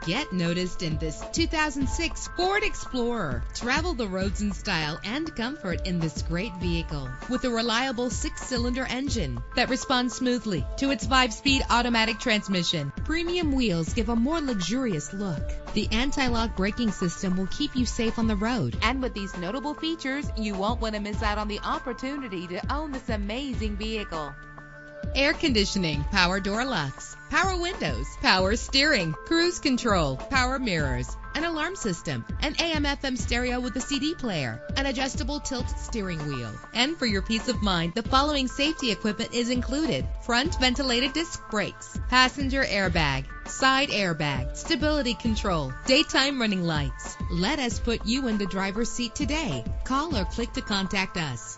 Get noticed in this 2006 Ford Explorer. Travel the roads in style and comfort in this great vehicle with a reliable 6-cylinder engine that responds smoothly to its 5-speed automatic transmission. Premium wheels give a more luxurious look. The anti-lock braking system will keep you safe on the road. And with these notable features, you won't want to miss out on the opportunity to own this amazing vehicle. Air conditioning, power door locks, power windows, power steering, cruise control, power mirrors, an alarm system, an AM/FM stereo with a CD player, an adjustable tilt steering wheel. And for your peace of mind, the following safety equipment is included: front ventilated disc brakes, passenger airbag, side airbag, stability control, daytime running lights. Let us put you in the driver's seat today. Call or click to contact us.